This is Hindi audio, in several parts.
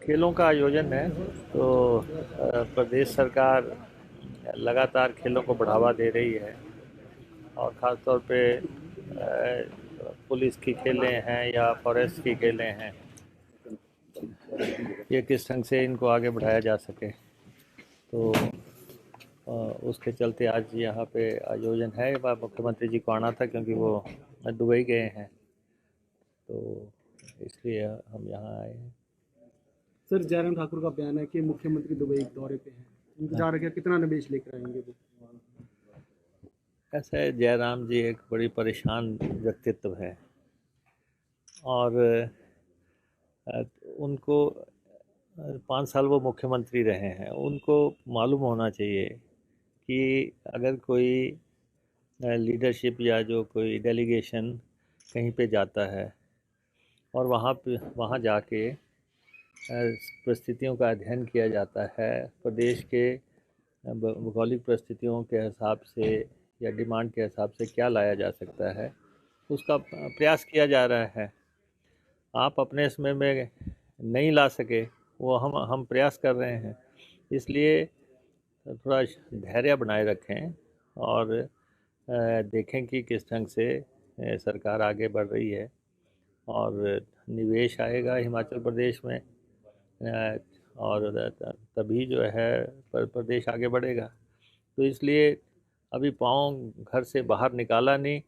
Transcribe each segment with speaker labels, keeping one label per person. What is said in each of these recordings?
Speaker 1: खेलों का आयोजन है तो प्रदेश सरकार लगातार खेलों को बढ़ावा दे रही है और ख़ास तौर पे पुलिस की खेलें हैं या फॉरेस्ट की खेलें हैं, ये किस ढंग से इनको आगे बढ़ाया जा सके। तो उसके चलते आज यहाँ पे आयोजन है। मुख्यमंत्री जी को आना था क्योंकि वो दुबई गए हैं, तो इसलिए हम यहाँ आए हैं।
Speaker 2: सर, जयराम ठाकुर का बयान है कि मुख्यमंत्री दुबई दौरे पे हैं। इंतजार है कि कितना निवेश लेकर आएंगे वो।
Speaker 1: ऐसा है, जयराम जी एक बड़ी परेशान व्यक्तित्व है और उनको 5 साल वो मुख्यमंत्री रहे हैं। उनको मालूम होना चाहिए कि अगर कोई लीडरशिप या जो कोई डेलीगेशन कहीं पे जाता है और वहाँ जाके परिस्थितियों का अध्ययन किया जाता है, प्रदेश के भौगोलिक परिस्थितियों के हिसाब से या डिमांड के हिसाब से क्या लाया जा सकता है, उसका प्रयास किया जा रहा है। आप अपने समय में नहीं ला सके, वो हम प्रयास कर रहे हैं। इसलिए थोड़ा धैर्य बनाए रखें और देखें कि किस ढंग से सरकार आगे बढ़ रही है और निवेश आएगा हिमाचल प्रदेश में, और तभी जो है प्रदेश आगे बढ़ेगा। तो इसलिए अभी पाँव घर से बाहर निकाला नहीं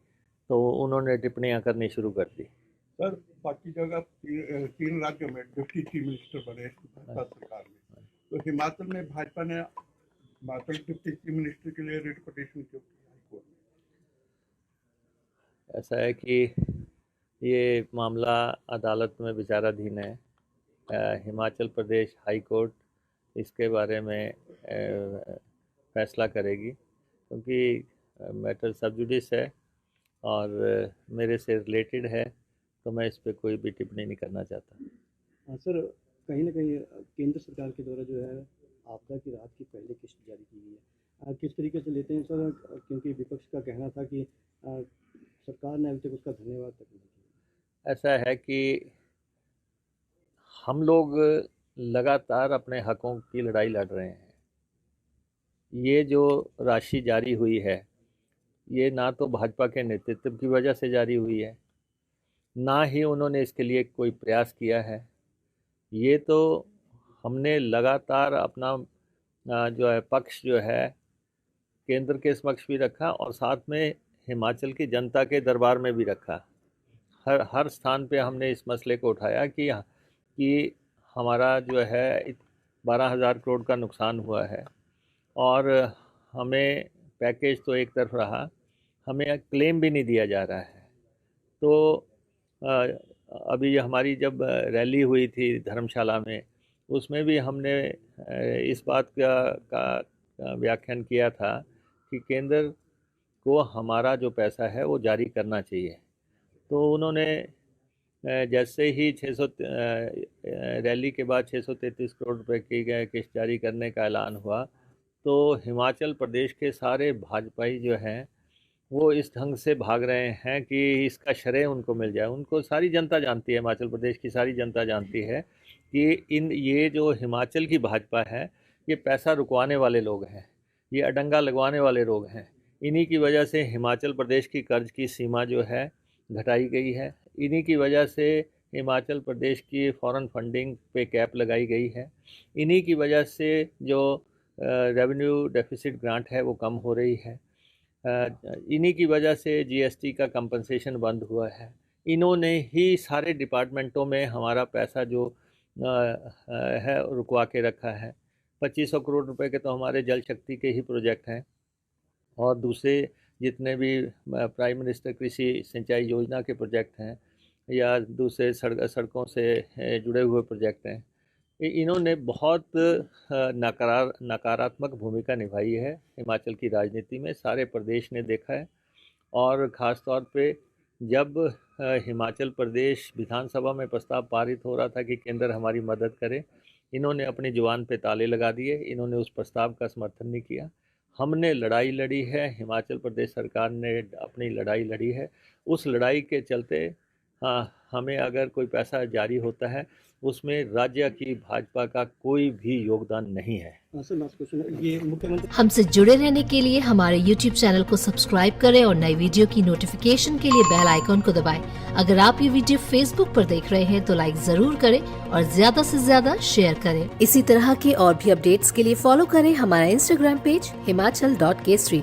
Speaker 1: तो उन्होंने टिप्पणियां करनी शुरू कर दी।
Speaker 3: सर, बाकी जगह तीन राज्यों में डिप्टी चीफ मिनिस्टर बने भाजपा सरकार में, तो हिमाचल में भाजपा ने हिमाचल डिप्टी चीफ मिनिस्टर के लिए रिट पिटीशन क्यों की हाईकोर्ट में?
Speaker 1: ऐसा है कि ये मामला अदालत में विचाराधीन है। हिमाचल प्रदेश हाई कोर्ट इसके बारे में फैसला करेगी, क्योंकि मैटर सब जुडिस है और मेरे से रिलेटेड है, तो मैं इस पर कोई भी टिप्पणी नहीं करना चाहता।
Speaker 2: हाँ सर, कहीं ना कहीं केंद्र सरकार के द्वारा जो है आपदा की राहत की पहली किस्त जारी की गई है। किस तरीके से लेते हैं सर, क्योंकि विपक्ष का कहना था कि सरकार ने अभी तक उसका धन्यवाद तक नहीं किया।
Speaker 1: ऐसा है कि हम लोग लगातार अपने हकों की लड़ाई लड़ रहे हैं। ये जो राशि जारी हुई है, ये ना तो भाजपा के नेतृत्व की वजह से जारी हुई है, ना ही उन्होंने इसके लिए कोई प्रयास किया है। ये तो हमने लगातार अपना जो है पक्ष जो है केंद्र के समक्ष भी रखा और साथ में हिमाचल की जनता के दरबार में भी रखा। हर हर स्थान पे हमने इस मसले को उठाया कि हमारा जो है 12,000 करोड़ का नुकसान हुआ है और हमें पैकेज तो एक तरफ रहा, हमें क्लेम भी नहीं दिया जा रहा है। तो अभी हमारी जब रैली हुई थी धर्मशाला में, उसमें भी हमने इस बात का व्याख्यान किया था कि केंद्र को हमारा जो पैसा है वो जारी करना चाहिए। तो उन्होंने जैसे ही 600 रैली के बाद 633 करोड़ रुपए की किस्त जारी करने का ऐलान हुआ, तो हिमाचल प्रदेश के सारे भाजपाई जो हैं वो इस ढंग से भाग रहे हैं कि इसका श्रेय उनको मिल जाए। उनको सारी जनता जानती है, हिमाचल प्रदेश की सारी जनता जानती है कि ये जो हिमाचल की भाजपा है, ये पैसा रुकवाने वाले लोग हैं, ये अडंगा लगवाने वाले लोग हैं। इन्हीं की वजह से हिमाचल प्रदेश की कर्ज की सीमा जो है घटाई गई है। इन्हीं की वजह से हिमाचल प्रदेश की फॉरेन फंडिंग पे कैप लगाई गई है। इन्हीं की वजह से जो रेवेन्यू डेफिसिट ग्रांट है वो कम हो रही है। इन्हीं की वजह से जीएसटी का कंपनसेशन बंद हुआ है। इन्होंने ही सारे डिपार्टमेंटों में हमारा पैसा जो है रुकवा के रखा है। 2500 करोड़ रुपए के तो हमारे जल शक्ति के ही प्रोजेक्ट हैं और दूसरे जितने भी प्राइम मिनिस्टर कृषि सिंचाई योजना के प्रोजेक्ट हैं या दूसरे सड़कों से जुड़े हुए प्रोजेक्ट हैं, इन्होंने बहुत नकारात्मक भूमिका निभाई है हिमाचल की राजनीति में, सारे प्रदेश ने देखा है। और ख़ास तौर पे जब हिमाचल प्रदेश विधानसभा में प्रस्ताव पारित हो रहा था कि केंद्र हमारी मदद करे, इन्होंने अपनी जुबान पे ताले लगा दिए, इन्होंने उस प्रस्ताव का समर्थन नहीं किया। हमने लड़ाई लड़ी है, हिमाचल प्रदेश सरकार ने अपनी लड़ाई लड़ी है। उस लड़ाई के चलते हमें अगर कोई पैसा जारी होता है उसमें राज्य की भाजपा का कोई भी योगदान नहीं है।
Speaker 2: सर लास्ट क्वेश्चन, ये मुख्यमंत्री
Speaker 4: हमसे जुड़े रहने के लिए हमारे YouTube चैनल को सब्सक्राइब करें और नई वीडियो की नोटिफिकेशन के लिए बेल आइकॉन को दबाएं। अगर आप ये वीडियो Facebook पर देख रहे हैं तो लाइक जरूर करें और ज्यादा से ज्यादा शेयर करें। इसी तरह के और भी अपडेट्स के लिए फॉलो करें हमारा Instagram पेज himachal.kesri।